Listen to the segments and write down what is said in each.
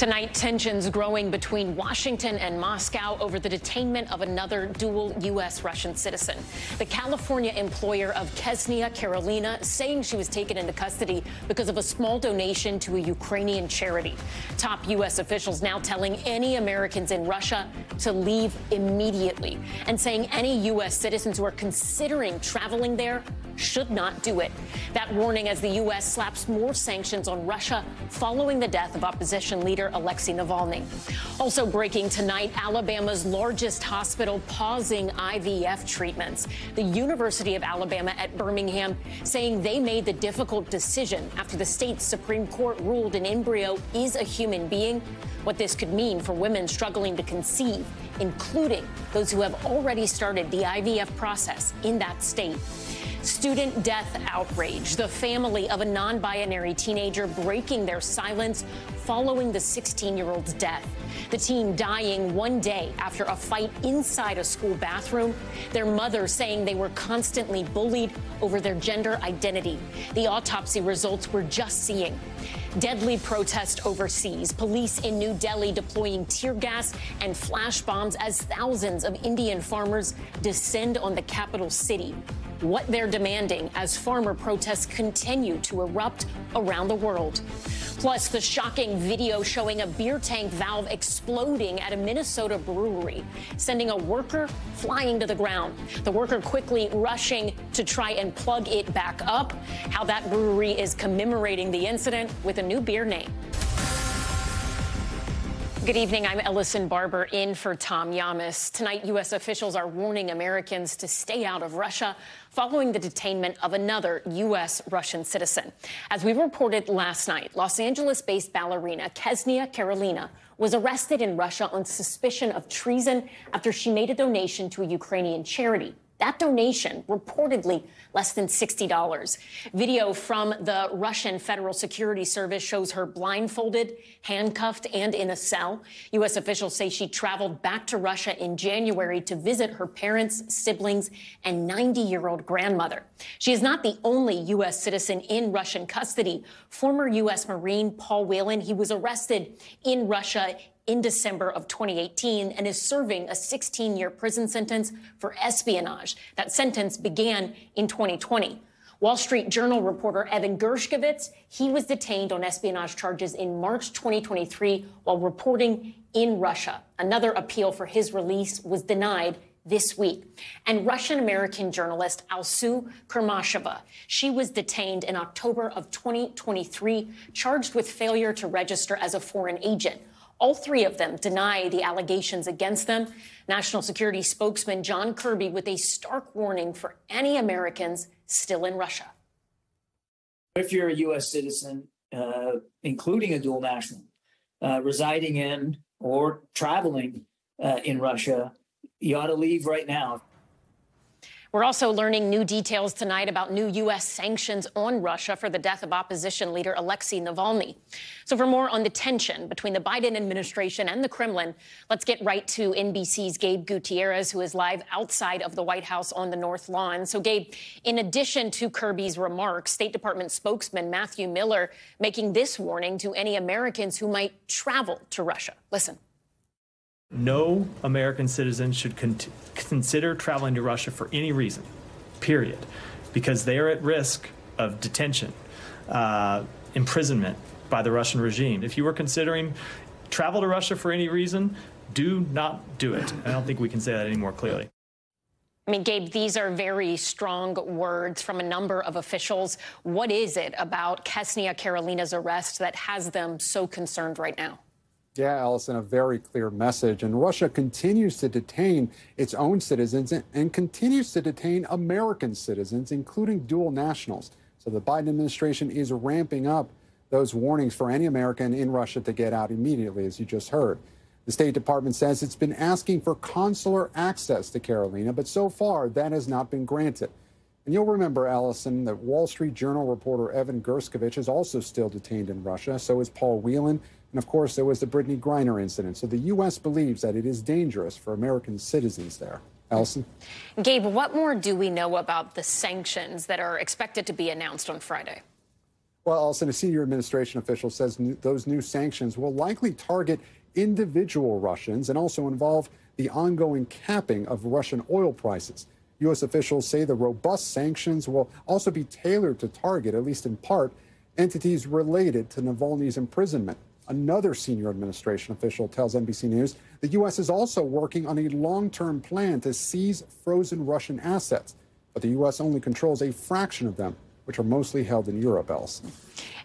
Tonight, tensions growing between Washington and Moscow over the detainment of another dual U.S.-Russian citizen. The California employer of Ksenia Karolina saying she was taken into custody because of a small donation to a Ukrainian charity. Top U.S. officials now telling any Americans in Russia to leave immediately and saying any U.S. citizens who are considering traveling there should not do it. That warning as the U.S. slaps more sanctions on Russia following the death of opposition leader Alexei Navalny. Also breaking tonight, Alabama's largest hospital pausing IVF treatments. The University of Alabama at Birmingham saying they made the difficult decision after the state's Supreme Court ruled an embryo is a human being. What this could mean for women struggling to conceive, including those who have already started the IVF process in that state. Student death outrage. The family of a non-binary teenager breaking their silence following the 16-year-old's death. The teen dying one day after a fight inside a school bathroom. Their mother saying they were constantly bullied over their gender identity. The autopsy results we're just seeing. Deadly protest overseas. Police in New Delhi deploying tear gas and flash bombs as thousands of Indian farmers descend on the capital city. What they're demanding as farmer protests continue to erupt around the world. Plus, the shocking video showing a beer tank valve exploding at a Minnesota brewery, sending a worker flying to the ground. The worker quickly rushing to try and plug it back up. How that brewery is commemorating the incident with a new beer name. Good evening. I'm Ellison Barber in for Tom Llamas. Tonight, U.S. officials are warning Americans to stay out of Russia following the detainment of another U.S.-Russian citizen. As we reported last night, Los Angeles-based ballerina Ksenia Karolina was arrested in Russia on suspicion of treason after she made a donation to a Ukrainian charity. That donation, reportedly less than $60. Video from the Russian Federal Security Service shows her blindfolded, handcuffed, and in a cell. U.S. officials say she traveled back to Russia in January to visit her parents, siblings, and 90-year-old grandmother. She is not the only U.S. citizen in Russian custody. Former U.S. Marine Paul Whelan, he was arrested in Russia in December of 2018 and is serving a 16-year prison sentence for espionage. That sentence began in 2020. Wall Street Journal reporter Evan Gershkovich, he was detained on espionage charges in March 2023 while reporting in Russia. Another appeal for his release was denied this week. And Russian-American journalist Alsu Kurmasheva, she was detained in October of 2023, charged with failure to register as a foreign agent. All three of them deny the allegations against them. National Security spokesman John Kirby with a stark warning for any Americans still in Russia. If you're a U.S. citizen, including a dual national, residing in or traveling in Russia, you ought to leave right now. We're also learning new details tonight about new U.S. sanctions on Russia for the death of opposition leader Alexei Navalny. So for more on the tension between the Biden administration and the Kremlin, let's get right to NBC's Gabe Gutierrez, who is live outside of the White House on the North Lawn. So, Gabe, in addition to Kirby's remarks, State Department spokesman Matthew Miller making this warning to any Americans who might travel to Russia. Listen. No American citizen should consider traveling to Russia for any reason, period, because they are at risk of detention, imprisonment by the Russian regime. If you were considering travel to Russia for any reason, do not do it. I don't think we can say that any more clearly. I mean, Gabe, these are very strong words from a number of officials. What is it about Ksenia Karolina's arrest that has them so concerned right now? Yeah, Allison, a very clear message. And Russia continues to detain its own citizens and continues to detain American citizens, including dual nationals. So the Biden administration is ramping up those warnings for any American in Russia to get out immediately, as you just heard. The State Department says it's been asking for consular access to Karolina, but so far that has not been granted. And you'll remember, Allison, that Wall Street Journal reporter Evan Gershkovich is also still detained in Russia. So is Paul Whelan. And, of course, there was the Brittany Griner incident. So the U.S. believes that it is dangerous for American citizens there. Allison? Gabe, what more do we know about the sanctions that are expected to be announced on Friday? Well, Alison, a senior administration official says those new sanctions will likely target individual Russians and also involve the ongoing capping of Russian oil prices. U.S. officials say the robust sanctions will also be tailored to target, at least in part, entities related to Navalny's imprisonment. Another senior administration official tells NBC News the U.S. is also working on a long-term plan to seize frozen Russian assets, but the U.S. only controls a fraction of them, which are mostly held in Europe, Alison.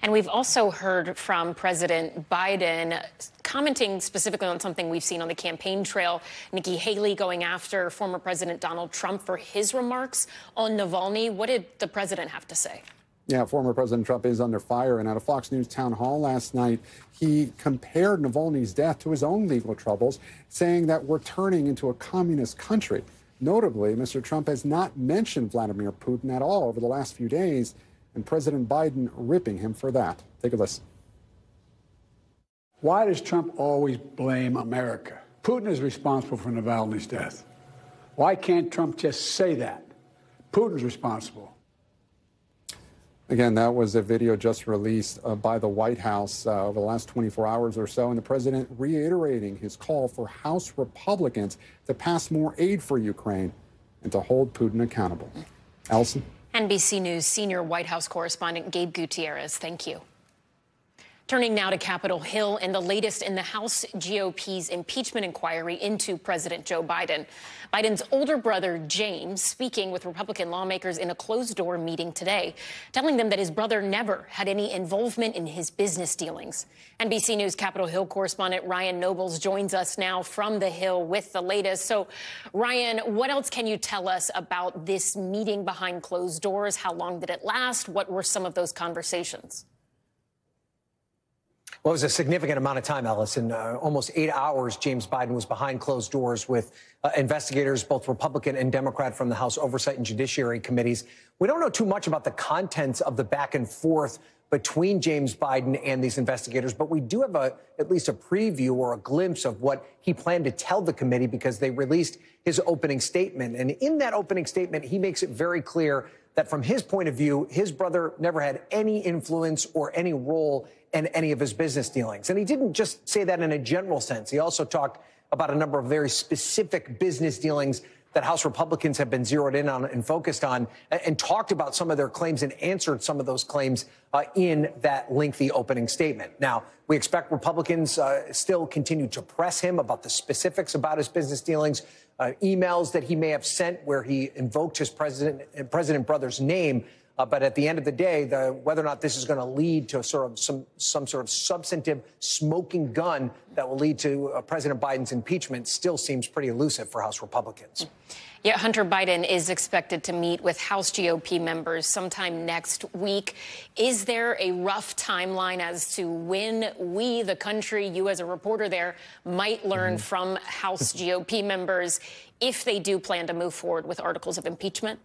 And we've also heard from President Biden commenting specifically on something we've seen on the campaign trail. Nikki Haley going after former President Donald Trump for his remarks on Navalny. What did the president have to say? Yeah, former President Trump is under fire, and at a Fox News town hall last night, he compared Navalny's death to his own legal troubles, saying that we're turning into a communist country. Notably, Mr. Trump has not mentioned Vladimir Putin at all over the last few days, and President Biden ripping him for that. Take a listen. Why does Trump always blame America? Putin is responsible for Navalny's death. Why can't Trump just say that? Putin's responsible. Again, that was a video just released by the White House over the last 24 hours or so, and the president reiterating his call for House Republicans to pass more aid for Ukraine and to hold Putin accountable. Alison? NBC News senior White House correspondent Gabe Gutierrez, thank you. Turning now to Capitol Hill and the latest in the House GOP's impeachment inquiry into President Joe Biden. Biden's older brother, James, speaking with Republican lawmakers in a closed-door meeting today, telling them that his brother never had any involvement in his business dealings. NBC News Capitol Hill correspondent Ryan Nobles joins us now from the Hill with the latest. So, Ryan, what else can you tell us about this meeting behind closed doors? How long did it last? What were some of those conversations? Well, it was a significant amount of time, Ellison. Almost 8 hours, James Biden was behind closed doors with investigators, both Republican and Democrat, from the House Oversight and Judiciary Committees. We don't know too much about the contents of the back and forth between James Biden and these investigators, but we do have at least a preview or a glimpse of what he planned to tell the committee, because they released his opening statement. And in that opening statement, he makes it very clear that from his point of view, his brother never had any influence or any role in any of his business dealings. And he didn't just say that in a general sense. He also talked about a number of very specific business dealings that House Republicans have been zeroed in on and focused on, and talked about some of their claims and answered some of those claims in that lengthy opening statement. Now, we expect Republicans still continue to press him about the specifics about his business dealings, emails that he may have sent where he invoked his president brother's name. But at the end of the day, whether or not this is going to lead to sort of some sort of substantive smoking gun that will lead to President Biden's impeachment still seems pretty elusive for House Republicans. Yeah, Hunter Biden is expected to meet with House GOP members sometime next week. Is there a rough timeline as to when we, the country, you as a reporter there, might learn from House GOP members if they do plan to move forward with articles of impeachment?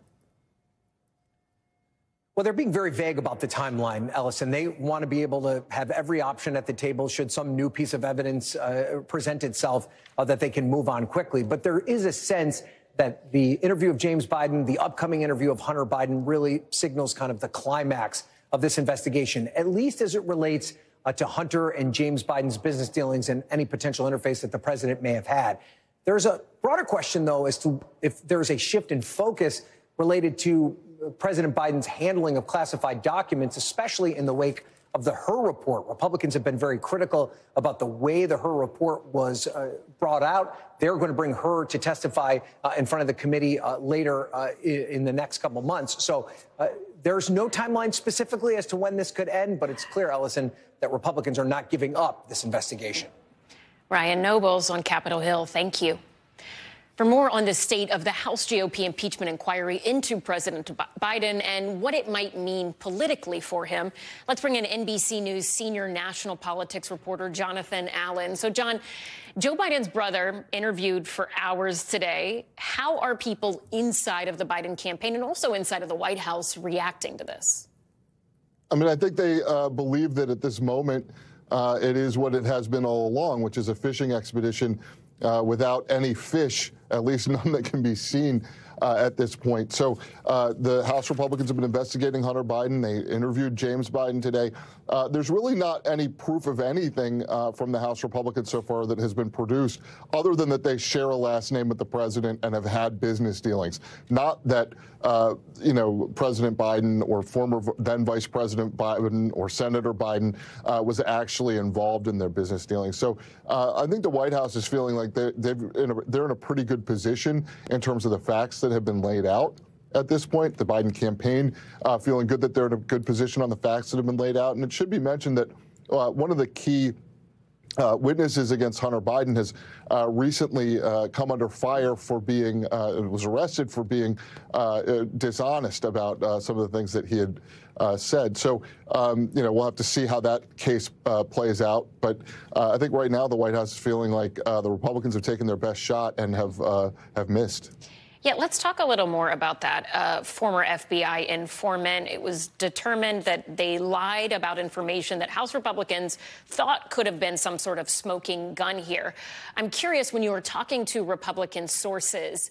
Well, they're being very vague about the timeline, Ellison. They want to be able to have every option at the table should some new piece of evidence present itself that they can move on quickly. But there is a sense that the interview of James Biden, the upcoming interview of Hunter Biden, really signals kind of the climax of this investigation, at least as it relates to Hunter and James Biden's business dealings and any potential interface that the president may have had. There's a broader question, though, as to if there's a shift in focus related to President Biden's handling of classified documents, especially in the wake of the Hur report. Republicans have been very critical about the way the Hur report was brought out. They're going to bring Hur to testify in front of the committee later in the next couple of months. So there's no timeline specifically as to when this could end, but it's clear, Ellison, that Republicans are not giving up this investigation. Ryan Nobles on Capitol Hill, thank you. For more on the state of the House GOP impeachment inquiry into President Biden and what it might mean politically for him, let's bring in NBC News senior national politics reporter Jonathan Allen. So, John, Joe Biden's brother interviewed for hours today. How are people inside of the Biden campaign and also inside of the White House reacting to this? I mean, I think they believe that at this moment it is what it has been all along, which is a fishing expedition without any fish, at least none that can be seen. at this point. So the House Republicans have been investigating Hunter Biden. They interviewed James Biden today. There's really not any proof of anything from the House Republicans so far that has been produced, other than that they share a last name with the president and have had business dealings. Not that, President Biden or former then Vice President Biden or Senator Biden was actually involved in their business dealings. So I think the White House is feeling like they're in a pretty good position in terms of the facts that have been laid out at this point. The Biden campaign feeling good that they're in a good position on the facts that have been laid out. And it should be mentioned that one of the key witnesses against Hunter Biden has recently come under fire for being, was arrested for being dishonest about some of the things that he had said. So, we'll have to see how that case plays out. But I think right now the White House is feeling like the Republicans have taken their best shot and have missed. Yeah, let's talk a little more about that. Former FBI informant. It was determined that they lied about information that House Republicans thought could have been some sort of smoking gun here. I'm curious, when you were talking to Republican sources,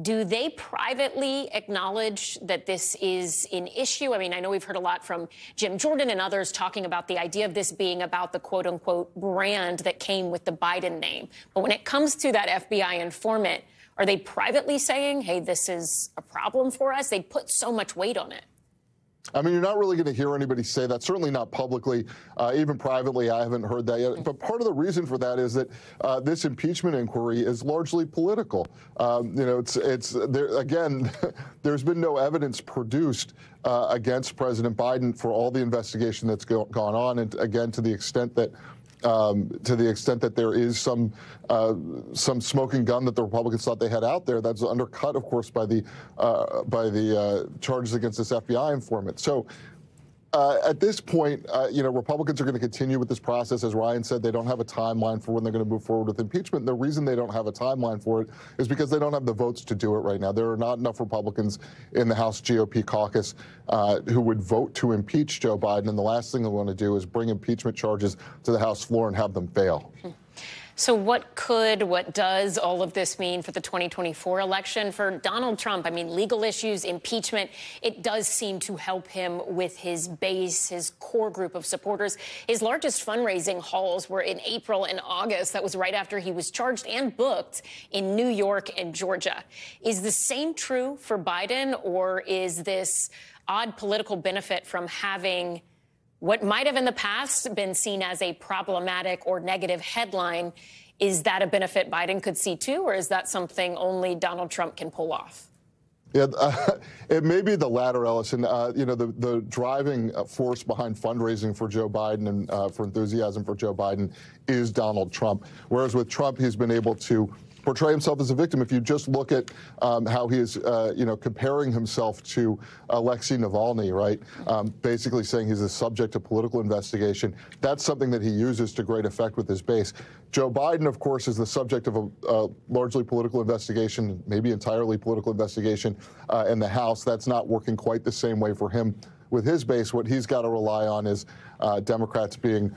do they privately acknowledge that this is an issue? I mean, I know we've heard a lot from Jim Jordan and others talking about the idea of this being about the quote unquote brand that came with the Biden name. But when it comes to that FBI informant, are they privately saying, hey, this is a problem for us? They put so much weight on it. I mean, you're not really going to hear anybody say that, certainly not publicly. Even privately, I haven't heard that yet. But part of the reason for that is that this impeachment inquiry is largely political. It's there, again, there's been no evidence produced against President Biden for all the investigation that's gone on. And again, to the extent that there is some smoking gun that the Republicans thought they had out there, that's undercut, of course, by the charges against this FBI informant. So at this point, Republicans are going to continue with this process. As Ryan said, they don't have a timeline for when they're going to move forward with impeachment. And the reason they don't have a timeline for it is because they don't have the votes to do it right now. There are not enough Republicans in the House GOP caucus who would vote to impeach Joe Biden. And the last thing they want to do is bring impeachment charges to the House floor and have them fail. So what does all of this mean for the 2024 election for Donald Trump? I mean, legal issues, impeachment, it does seem to help him with his base, his core group of supporters. His largest fundraising hauls were in April and August. That was right after he was charged and booked in New York and Georgia. Is the same true for Biden, or is this odd political benefit from having what might have in the past been seen as a problematic or negative headline? Is that a benefit Biden could see too, or is that something only Donald Trump can pull off? Yeah, it may be the latter, Ellison. The driving force behind fundraising for Joe Biden and for enthusiasm for Joe Biden is Donald Trump. Whereas with Trump, he's been able to portray himself as a victim. If you just look at how he is, comparing himself to Alexei Navalny, right? Basically saying he's the subject of political investigation. That's something that he uses to great effect with his base. Joe Biden, of course, is the subject of a largely political investigation, maybe entirely political investigation in the House. That's not working quite the same way for him with his base. What he's got to rely on is Democrats being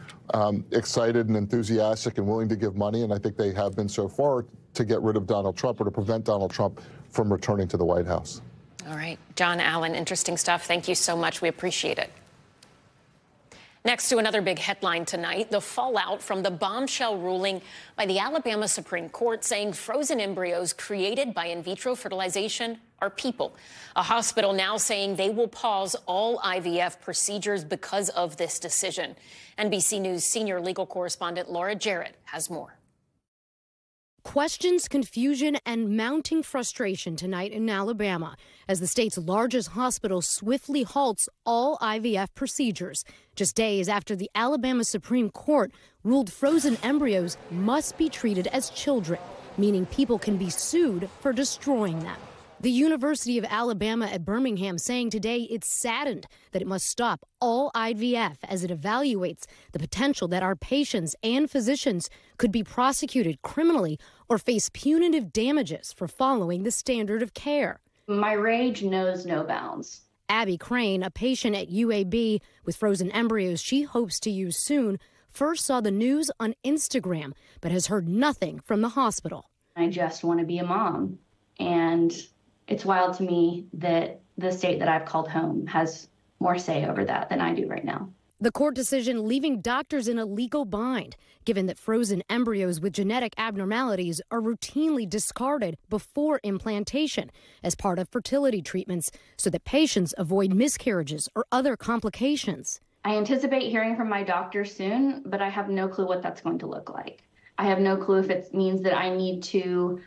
excited and enthusiastic and willing to give money, and I think they have been so far, to get rid of Donald Trump or to prevent Donald Trump from returning to the White House. All right. John Allen, interesting stuff. Thank you so much. We appreciate it. Next to another big headline tonight, the fallout from the bombshell ruling by the Alabama Supreme Court saying frozen embryos created by in vitro fertilization are people. A hospital now saying they will pause all IVF procedures because of this decision. NBC News senior legal correspondent Laura Jarrett has more. Questions, confusion, and mounting frustration tonight in Alabama as the state's largest hospital swiftly halts all IVF procedures, just days after the Alabama Supreme Court ruled frozen embryos must be treated as children, meaning people can be sued for destroying them. The University of Alabama at Birmingham saying today it's saddened that it must stop all IVF as it evaluates the potential that our patients and physicians could be prosecuted criminally or face punitive damages for following the standard of care. My rage knows no bounds. Abby Crane, a patient at UAB with frozen embryos she hopes to use soon, first saw the news on Instagram but has heard nothing from the hospital. I just want to be a mom, and It's wild to me that the state that I've called home has more say over that than I do right now. The court decision leaving doctors in a legal bind, given that frozen embryos with genetic abnormalities are routinely discarded before implantation as part of fertility treatments so that patients avoid miscarriages or other complications. I anticipate hearing from my doctor soon, but I have no clue what that's going to look like. I have no clue if it means that I need to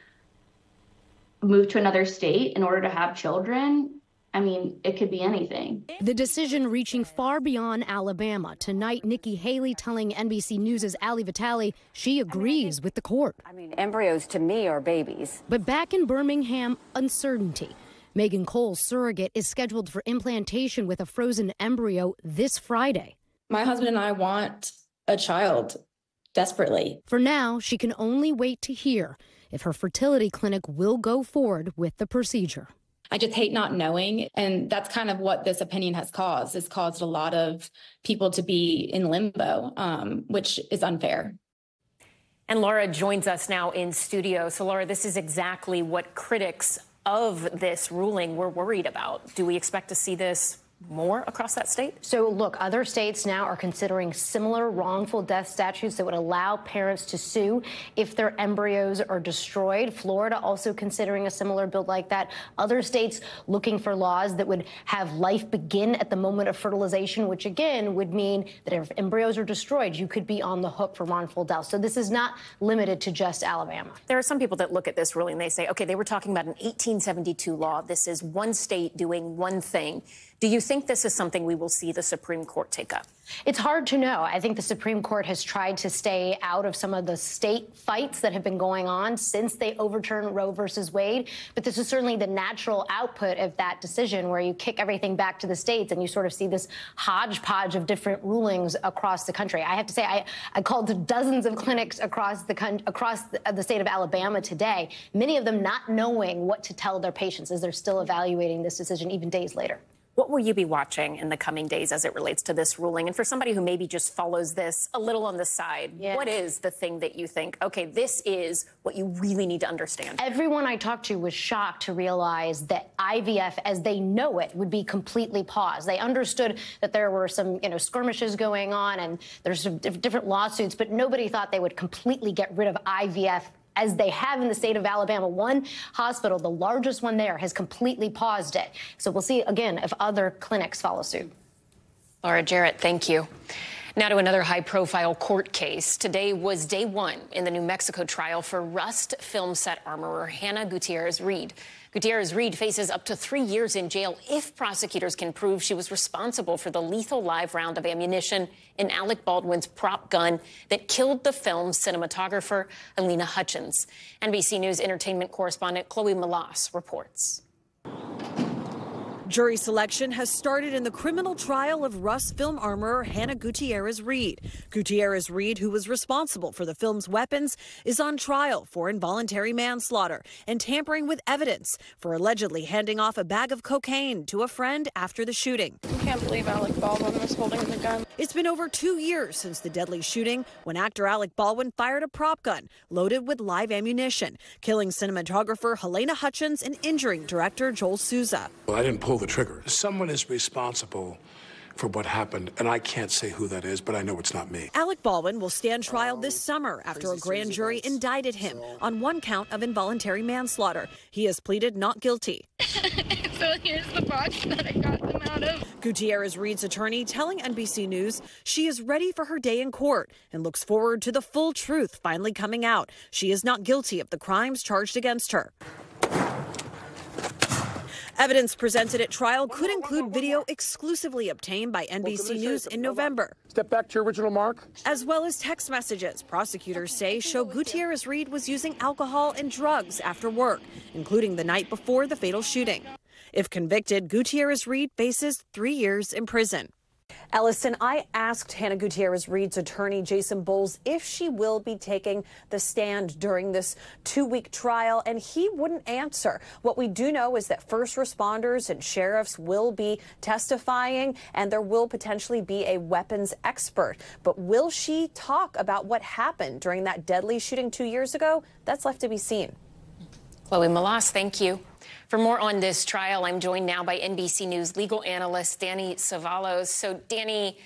move to another state in order to have children. I mean, it could be anything. The decision reaching far beyond Alabama. Tonight, Nikki Haley telling NBC News' Ali Vitale she agrees with the court. Embryos to me are babies. But back in Birmingham, uncertainty. Megan Cole's surrogate is scheduled for implantation with a frozen embryo this Friday. My husband and I want a child desperately. For now, she can only wait to hear if her fertility clinic will go forward with the procedure. I just hate not knowing. And that's kind of what this opinion has caused. It's caused a lot of people to be in limbo, which is unfair. And Laura joins us now in studio. So, Laura, this is exactly what critics of this ruling were worried about. Do we expect to see this more across that state? So look, other states now are considering similar wrongful death statutes that would allow parents to sue if their embryos are destroyed. Florida also considering a similar bill like that. Other states looking for laws that would have life begin at the moment of fertilization, which again would mean that if embryos are destroyed, you could be on the hook for wrongful death. So this is not limited to just Alabama. There are some people that look at this ruling and they say, okay, they were talking about an 1872 law. This is one state doing one thing. Do you think this is something we will see the Supreme Court take up? It's hard to know. I think the Supreme Court has tried to stay out of some of the state fights that have been going on since they overturned Roe versus Wade. But this is certainly the natural output of that decision where you kick everything back to the states and you sort of see this hodgepodge of different rulings across the country. I have to say, I called dozens of clinics across the state of Alabama today, many of them not knowing what to tell their patients as they're still evaluating this decision even days later. What will you be watching in the coming days as it relates to this ruling? And for somebody who maybe just follows this a little on the side, what is the thing that you think, okay, this is what you really need to understand? Everyone I talked to was shocked to realize that IVF, as they know it, would be completely paused. They understood that there were some, skirmishes going on and there's some different lawsuits, but nobody thought they would completely get rid of IVF as they have in the state of Alabama. One hospital, the largest one there, has completely paused it. So we'll see, again, if other clinics follow suit. Laura Jarrett, thank you. Now to another high-profile court case. Today was day one in the New Mexico trial for Rust film set armorer Hannah Gutierrez-Reed. Gutierrez-Reed faces up to 3 years in jail if prosecutors can prove she was responsible for the lethal live round of ammunition in Alec Baldwin's prop gun that killed the film's cinematographer, Alina Hutchins. NBC News entertainment correspondent Chloe Malas reports. Jury selection has started in the criminal trial of Rust film armorer Hannah Gutierrez-Reed. Gutierrez-Reed, who was responsible for the film's weapons, is on trial for involuntary manslaughter and tampering with evidence for allegedly handing off a bag of cocaine to a friend after the shooting. I can't believe Alec Baldwin was holding the gun. It's been over 2 years since the deadly shooting when actor Alec Baldwin fired a prop gun loaded with live ammunition, killing cinematographer Helena Hutchins and injuring director Joel Souza. Well, I didn't pull the trigger. Someone is responsible for what happened, and I can't say who that is, but I know it's not me. Alec Baldwin will stand trial this summer after a grand jury indicted him on one count of involuntary manslaughter. He has pleaded not guilty. So here's the box that I got them out of. Gutierrez-Reed's attorney telling NBC News she is ready for her day in court and looks forward to the full truth finally coming out. She is not guilty of the crimes charged against her. Evidence presented at trial could include video exclusively obtained by NBC News in November. Step back to your original mark. As well as text messages prosecutors say show Gutierrez-Reed was using alcohol and drugs after work, including the night before the fatal shooting. If convicted, Gutierrez-Reed faces 3 years in prison. Ellison, I asked Hannah Gutierrez-Reed's attorney, Jason Bowles, if she will be taking the stand during this 2-week trial, and he wouldn't answer. What we do know is that first responders and sheriffs will be testifying, and there will potentially be a weapons expert. But will she talk about what happened during that deadly shooting 2 years ago? That's left to be seen. Chloe Malas, thank you. For more on this trial, I'm joined now by NBC News legal analyst Danny Cevallos. So, Danny,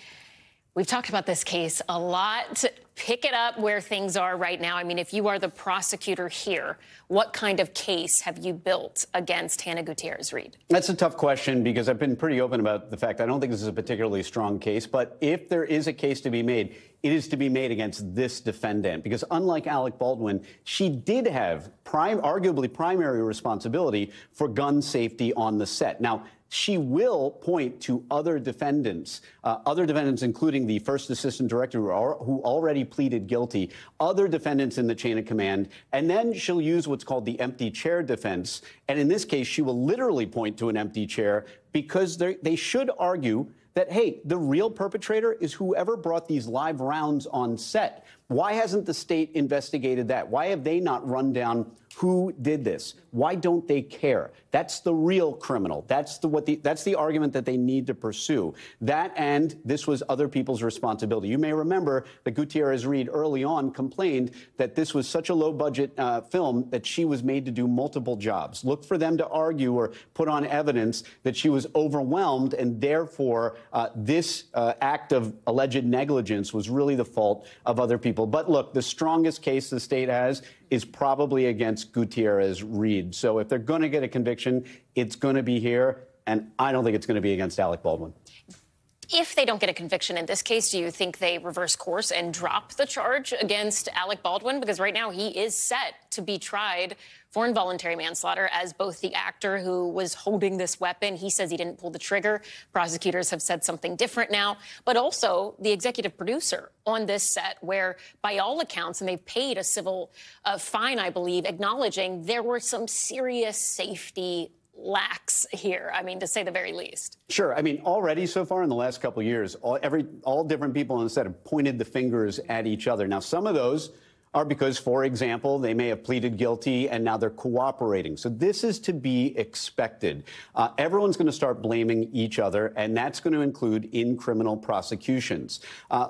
we've talked about this case a lot. Pick it up where things are right now. I mean, if you are the prosecutor here, what kind of case have you built against Hannah Gutierrez-Reed? That's a tough question because I've been pretty open about the fact I don't think this is a particularly strong case. But if there is a case to be made, it is to be made against this defendant, because unlike Alec Baldwin, she did have arguably primary responsibility for gun safety on the set. Now, she will point to other defendants, including the first assistant director who already pleaded guilty, other defendants in the chain of command, and then she'll use what's called the empty chair defense. And in this case, she will literally point to an empty chair because they should argue that, hey, the real perpetrator is whoever brought these live rounds on set. Why hasn't the state investigated that? Why have they not run down who did this? Why don't they care? That's the real criminal. That's the argument that they need to pursue. That, and this was other people's responsibility. You may remember that Gutierrez-Reed early on complained that this was such a low-budget film that she was made to do multiple jobs. Look for them to argue or put on evidence that she was overwhelmed, and therefore this act of alleged negligence was really the fault of other people. But look, the strongest case the state has is probably against Gutierrez-Reed. So if they're going to get a conviction, it's going to be here, and I don't think it's going to be against Alec Baldwin. If they don't get a conviction in this case, do you think they reverse course and drop the charge against Alec Baldwin? Because right now he is set to be tried for involuntary manslaughter as both the actor who was holding this weapon. He says he didn't pull the trigger. Prosecutors have said something different now, but also the executive producer on this set, where by all accounts, and they've paid a civil fine, I believe, acknowledging there were some serious safety lacks here, I mean, to say the very least. Sure. I mean, already so far in the last couple of years, all different people on the set have pointed the fingers at each other. Now, some of those are because, for example, they may have pleaded guilty and now they're cooperating. So this is to be expected. Everyone's going to start blaming each other, and that's going to include in criminal prosecutions.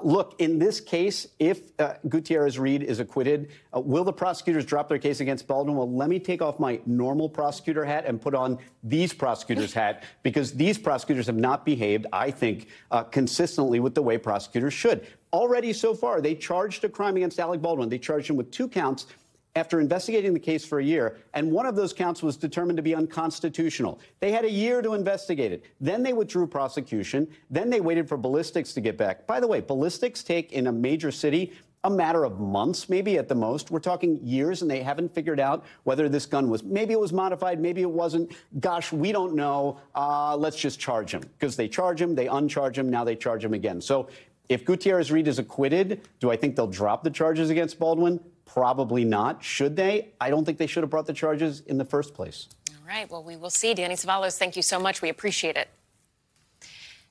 Look, in this case, if Gutierrez-Reed is acquitted, will the prosecutors drop their case against Baldwin? Well, let me take off my normal prosecutor hat and put on these prosecutors' hat, because these prosecutors have not behaved, I think, consistently with the way prosecutors should. Already so far, they charged a crime against Alec Baldwin. They charged him with 2 counts after investigating the case for a year, and one of those counts was determined to be unconstitutional. They had a year to investigate it. Then they withdrew prosecution. Then they waited for ballistics to get back. By the way, ballistics take, in a major city, a matter of months, maybe at the most. We're talking years, and they haven't figured out whether this gun was, maybe it was modified, maybe it wasn't. Gosh, we don't know. Let's just charge him. Because they charge him, they uncharge him, now they charge him again. So if Gutierrez-Reed is acquitted, do I think they'll drop the charges against Baldwin? Probably not. Should they? I don't think they should have brought the charges in the first place. All right. Well, we will see. Danny Cevallos, thank you so much. We appreciate it.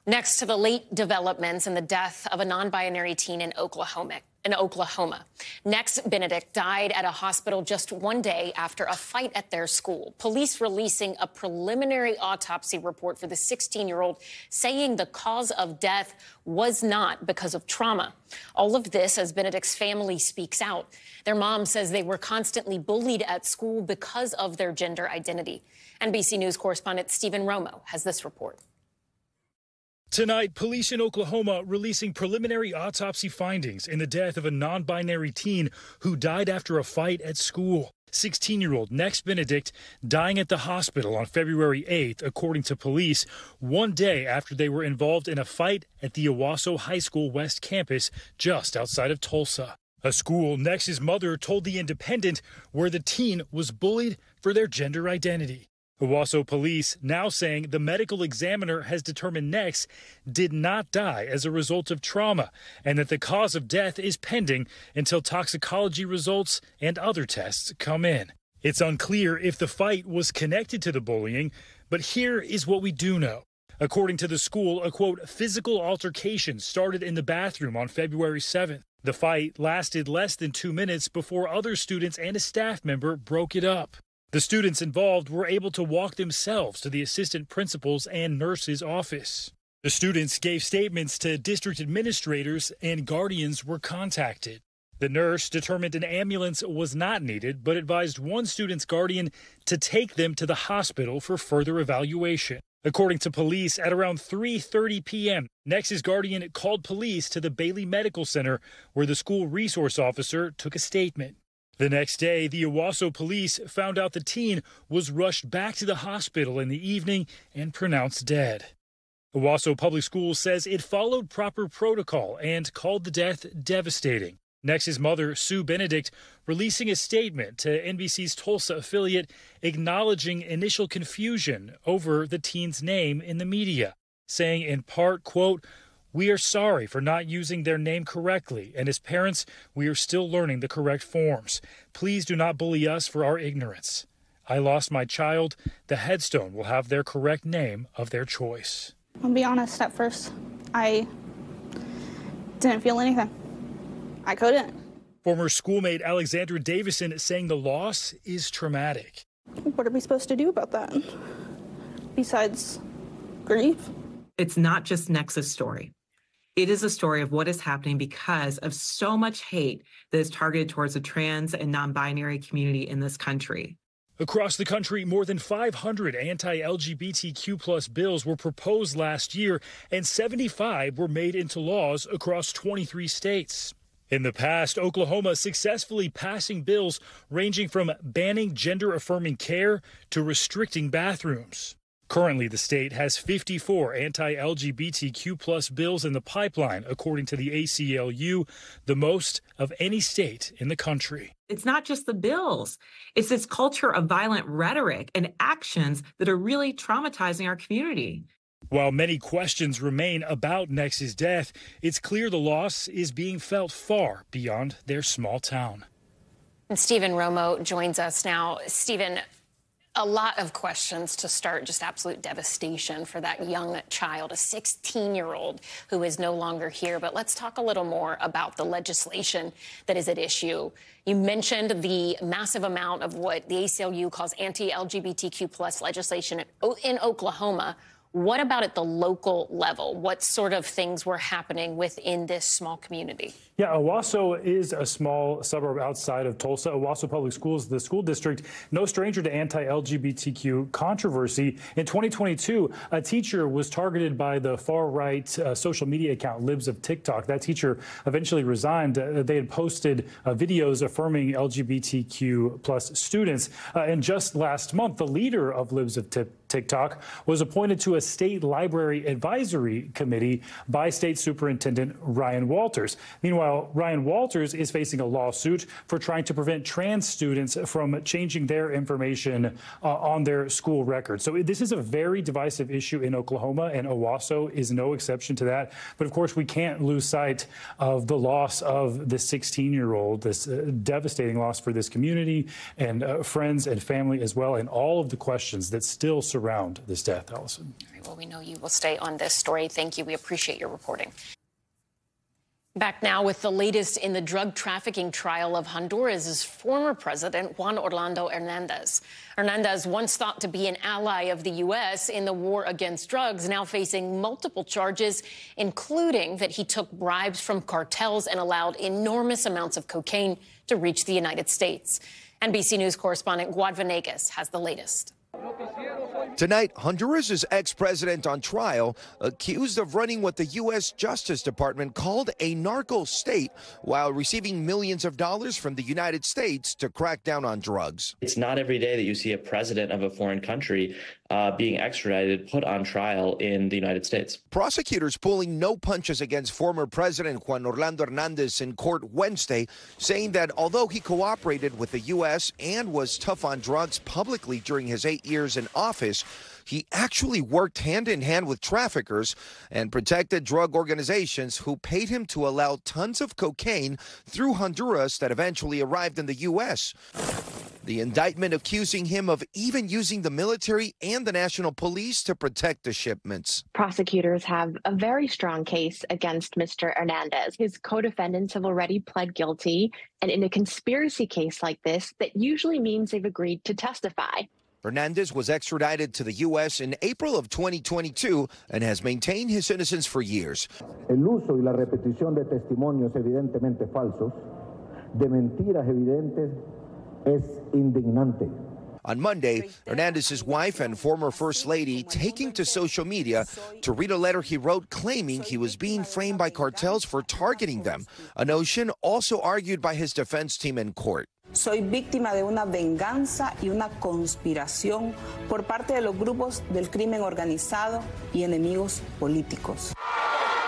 Next to the late developments in the death of a non-binary teen in Oklahoma. Next Benedict died at a hospital just 1 day after a fight at their school. Police releasing a preliminary autopsy report for the 16-year-old saying the cause of death was not because of trauma. All of this as Benedict's family speaks out. Their mom says they were constantly bullied at school because of their gender identity. NBC News correspondent Stephen Romo has this report. Tonight, police in Oklahoma releasing preliminary autopsy findings in the death of a non-binary teen who died after a fight at school. 16-year-old Next Benedict dying at the hospital on February 8th, according to police, 1 day after they were involved in a fight at the Owasso High School West campus just outside of Tulsa. A school Next's mother told The Independent where the teen was bullied for their gender identity. Owasso police now saying the medical examiner has determined Next did not die as a result of trauma and that the cause of death is pending until toxicology results and other tests come in. It's unclear if the fight was connected to the bullying, but here is what we do know. According to the school, a quote, physical altercation started in the bathroom on February 7th. The fight lasted less than 2 minutes before other students and a staff member broke it up. The students involved were able to walk themselves to the assistant principal's and nurse's office. The students gave statements to district administrators and guardians were contacted. The nurse determined an ambulance was not needed, but advised one student's guardian to take them to the hospital for further evaluation. According to police, at around 3:30 p.m., Nex's guardian called police to the Bailey Medical Center, where the school resource officer took a statement. The next day, the Owasso police found out the teen was rushed back to the hospital in the evening and pronounced dead. Owasso Public Schools says it followed proper protocol and called the death devastating. Nex's mother, Sue Benedict, releasing a statement to NBC's Tulsa affiliate acknowledging initial confusion over the teen's name in the media, saying in part, quote, "We are sorry for not using their name correctly, and as parents, we are still learning the correct forms. Please do not bully us for our ignorance. I lost my child. The headstone will have their correct name of their choice." I'll be honest, at first, I didn't feel anything. I couldn't. Former schoolmate Alexandra Davison saying the loss is traumatic. What are we supposed to do about that besides grieve? It's not just Nex's story. It is a story of what is happening because of so much hate that is targeted towards the trans and non-binary community in this country. Across the country, more than 500 anti-LGBTQ+ bills were proposed last year, and 75 were made into laws across 23 states. In the past, Oklahoma successfully passing bills ranging from banning gender-affirming care to restricting bathrooms. Currently, the state has 54 anti-LGBTQ+ bills in the pipeline, according to the ACLU, the most of any state in the country. It's not just the bills. It's this culture of violent rhetoric and actions that are really traumatizing our community. While many questions remain about Nex's death, it's clear the loss is being felt far beyond their small town. And Stephen Romo joins us now. Stephen, a lot of questions to start, just absolute devastation for that young child, a 16-year-old who is no longer here. But let's talk a little more about the legislation that is at issue. You mentioned the massive amount of what the ACLU calls anti-LGBTQ+ legislation in Oklahoma. What about at the local level? What sort of things were happening within this small community? Yeah, Owasso is a small suburb outside of Tulsa. Owasso Public Schools, the school district, no stranger to anti-LGBTQ controversy. In 2022, a teacher was targeted by the far-right social media account Libs of TikTok. That teacher eventually resigned. They had posted videos affirming LGBTQ+ students. And just last month, the leader of Libs of TikTok was appointed to a state library advisory committee by State Superintendent Ryan Walters. Meanwhile, Ryan Walters is facing a lawsuit for trying to prevent trans students from changing their information on their school records. So this is a very divisive issue in Oklahoma, and Owasso is no exception to that. But of course, we can't lose sight of the loss of this 16-year-old, this devastating loss for this community and friends and family as well, and all of the questions that still surround this death, Allison. All right, well, we know you will stay on this story. Thank you. We appreciate your reporting. Back now with the latest in the drug trafficking trial of Honduras' former president, Juan Orlando Hernandez. Hernandez, once thought to be an ally of the U.S. in the war against drugs, now facing multiple charges, including that he took bribes from cartels and allowed enormous amounts of cocaine to reach the United States. NBC News correspondent Guad Venegas has the latest. Tonight, Honduras' ex-president on trial, accused of running what the U.S. Justice Department called a narco state while receiving millions of dollars from the United States to crack down on drugs. It's not every day that you see a president of a foreign country being extradited, put on trial in the United States. Prosecutors pulling no punches against former President Juan Orlando Hernandez in court Wednesday, saying that although he cooperated with the U.S. and was tough on drugs publicly during his 8 years in office, he actually worked hand-in-hand with traffickers and protected drug organizations who paid him to allow tons of cocaine through Honduras that eventually arrived in the U.S. The indictment accusing him of even using the military and the national police to protect the shipments. Prosecutors have a very strong case against Mr. Hernandez. His co-defendants have already pled guilty, and in a conspiracy case like this, that usually means they've agreed to testify. Hernandez was extradited to the U.S. in April of 2022 and has maintained his innocence for years. El uso y la repetición de testimonios evidentemente falsos de mentiras evidentes es indignante. On Monday, Hernandez's wife and former First Lady taking to social media to read a letter he wrote claiming he was being framed by cartels for targeting them, a notion also argued by his defense team in court. Soy víctima de una venganza y una conspiración por parte de los grupos del crimen organizado y enemigos políticos.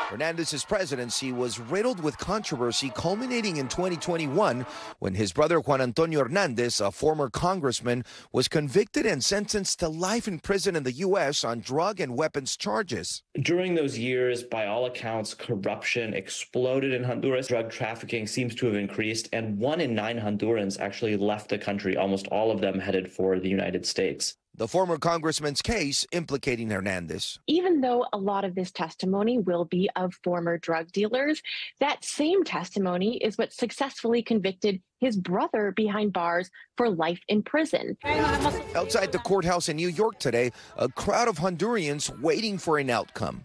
Hernandez's presidency was riddled with controversy, culminating in 2021 when his brother Juan Antonio Hernandez, a former congressman, was convicted and sentenced to life in prison in the U.S. on drug and weapons charges. During those years, by all accounts, corruption exploded in Honduras. Drug trafficking seems to have increased, and 1 in 9 Hondurans actually left the country, almost all of them headed for the United States. The former congressman's case implicating Hernandez. Even though a lot of this testimony will be of former drug dealers, that same testimony is what successfully convicted his brother behind bars for life in prison. Outside the courthouse in New York today, a crowd of Hondurans waiting for an outcome.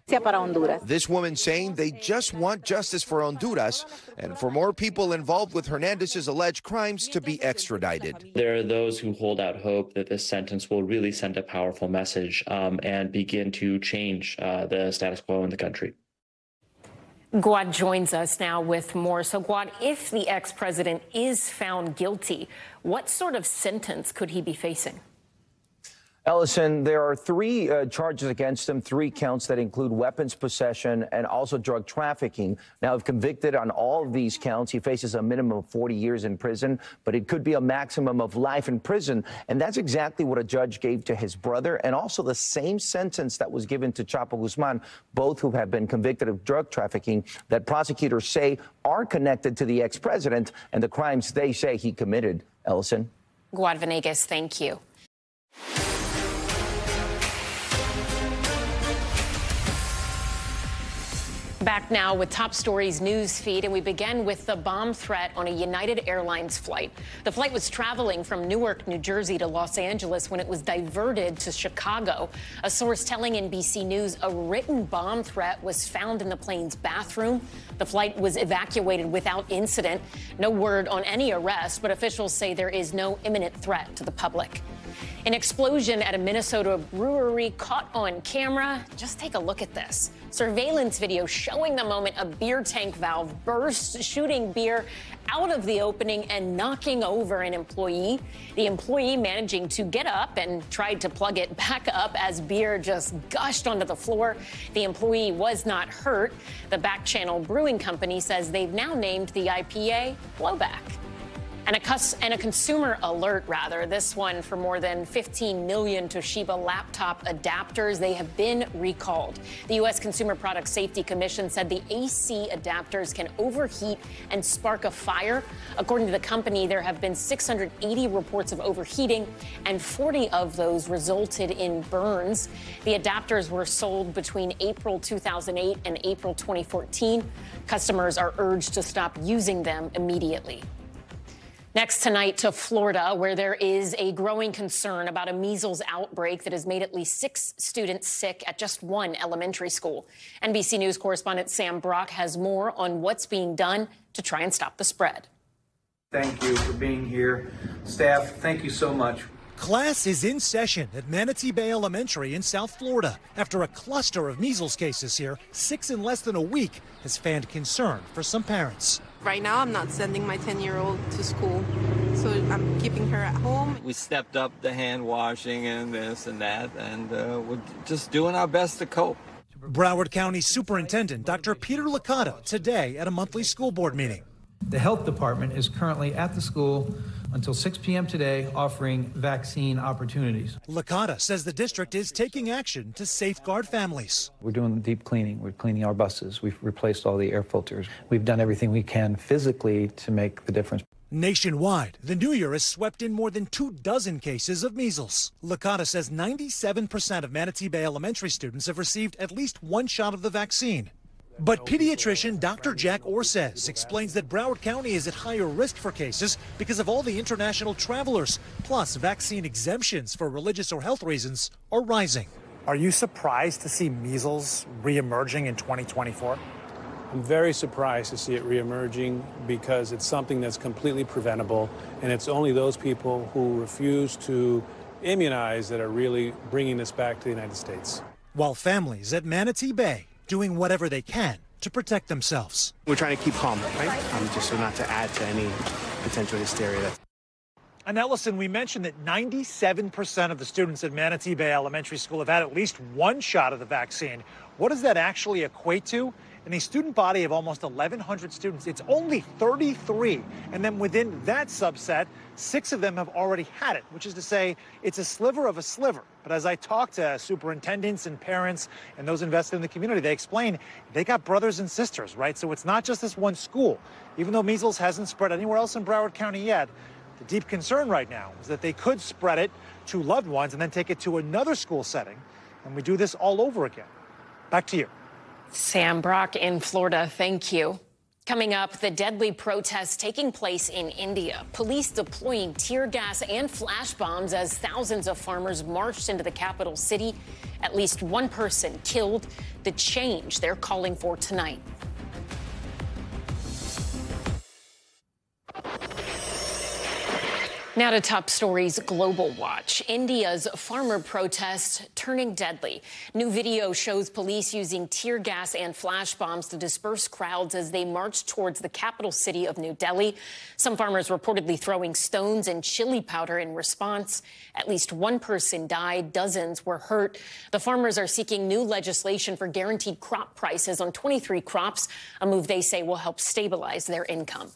This woman saying they just want justice for Honduras and for more people involved with Hernandez's alleged crimes to be extradited. There are those who hold out hope that this sentence will really send a powerful message and begin to change the status quo in the country. Guad joins us now with more. So, Guad, if the ex-president is found guilty, what sort of sentence could he be facing? Ellison, there are 3 charges against him, 3 counts that include weapons possession and also drug trafficking. Now, if convicted on all of these counts, he faces a minimum of 40 years in prison, but it could be a maximum of life in prison. And that's exactly what a judge gave to his brother, and also the same sentence that was given to Chapo Guzman, both who have been convicted of drug trafficking that prosecutors say are connected to the ex-president and the crimes they say he committed. Ellison? Guad Venegas, thank you. Back now with Top Stories news feed, and we begin with the bomb threat on a United Airlines flight. The flight was traveling from Newark, New Jersey to Los Angeles when it was diverted to Chicago. A source telling NBC News a written bomb threat was found in the plane's bathroom. The flight was evacuated without incident. No word on any arrest, but officials say there is no imminent threat to the public. An explosion at a Minnesota brewery caught on camera. Just take a look at this. Surveillance video showing the moment a beer tank valve burst, shooting beer out of the opening and knocking over an employee. The employee managing to get up and tried to plug it back up as beer just gushed onto the floor. The employee was not hurt. The Back Channel Brewing Company says they've now named the IPA Blowback. And a consumer alert, this one for more than 15 million Toshiba laptop adapters. They have been recalled. The U.S. Consumer Product Safety Commission said the AC adapters can overheat and spark a fire. According to the company, there have been 680 reports of overheating, and 40 of those resulted in burns. The adapters were sold between April 2008 and April 2014. Customers are urged to stop using them immediately. Next tonight to Florida, where there is a growing concern about a measles outbreak that has made at least 6 students sick at just one elementary school. NBC News correspondent Sam Brock has more on what's being done to try and stop the spread. Thank you for being here. Staff, thank you so much. Class is in session at Manatee Bay Elementary in South Florida. After a cluster of measles cases here, 6 in less than a week, has fanned concern for some parents. Right now, I'm not sending my 10-year-old to school, so I'm keeping her at home. We stepped up the hand washing and this and that, and we're just doing our best to cope. Broward County Superintendent Dr. Peter Licata today at a monthly school board meeting. The health department is currently at the school until 6 p.m. today offering vaccine opportunities. Licata says the district is taking action to safeguard families. We're doing deep cleaning. We're cleaning our buses. We've replaced all the air filters. We've done everything we can physically to make the difference. Nationwide, the new year has swept in more than 24 cases of measles. Licata says 97% of Manatee Bay Elementary students have received at least one shot of the vaccine. But pediatrician Dr. Jack Orsez explains that Broward County is at higher risk for cases because of all the international travelers. Plus, vaccine exemptions for religious or health reasons are rising. Are you surprised to see measles reemerging in 2024? I'm very surprised to see it reemerging because it's something that's completely preventable, and it's only those people who refuse to immunize that are really bringing this back to the United States. While families at Manatee Bay doing whatever they can to protect themselves. We're trying to keep calm, right? Just so not to add to any potential hysteria. And Ellison, we mentioned that 97% of the students at Manatee Bay Elementary School have had at least one shot of the vaccine. What does that actually equate to? In a student body of almost 1,100 students, it's only 33. And then within that subset, 6 of them have already had it, which is to say it's a sliver of a sliver. But as I talk to superintendents and parents and those invested in the community, they explain they got brothers and sisters, right? So it's not just this one school. Even though measles hasn't spread anywhere else in Broward County yet, the deep concern right now is that they could spread it to loved ones and then take it to another school setting. And we do this all over again. Back to you. Sam Brock in Florida, thank you. Coming up, the deadly protests taking place in India. Police deploying tear gas and flash bombs as thousands of farmers marched into the capital city. At least one person killed. The change they're calling for tonight. Now to top stories global watch. India's farmer protests turning deadly. New video shows police using tear gas and flash bombs to disperse crowds as they marched towards the capital city of New Delhi. Some farmers reportedly throwing stones and chili powder in response. At least one person died, dozens were hurt. The farmers are seeking new legislation for guaranteed crop prices on 23 crops, a move they say will help stabilize their income.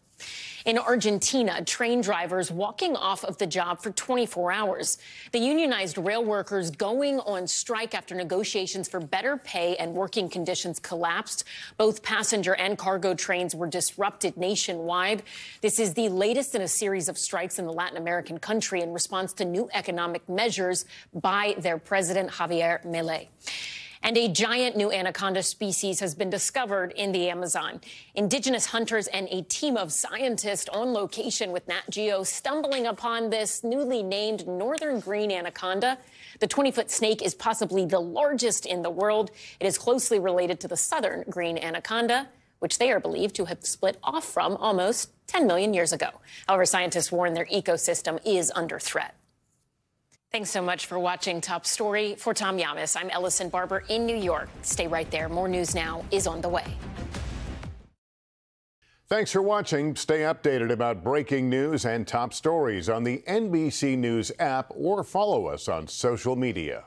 In Argentina, train drivers walking off of the job for 24 hours. The unionized rail workers going on strike after negotiations for better pay and working conditions collapsed. Both passenger and cargo trains were disrupted nationwide. This is the latest in a series of strikes in the Latin American country in response to new economic measures by their president, Javier Milei. And a giant new anaconda species has been discovered in the Amazon. Indigenous hunters and a team of scientists on location with Nat Geo stumbling upon this newly named northern green anaconda. The 20-foot snake is possibly the largest in the world. It is closely related to the southern green anaconda, which they are believed to have split off from almost 10 million years ago. However, scientists warn their ecosystem is under threat. Thanks so much for watching Top Story. For Tom Llamas, I'm Ellison Barber in New York. Stay right there. More news now is on the way. Thanks for watching. Stay updated about breaking news and top stories on the NBC News app or follow us on social media.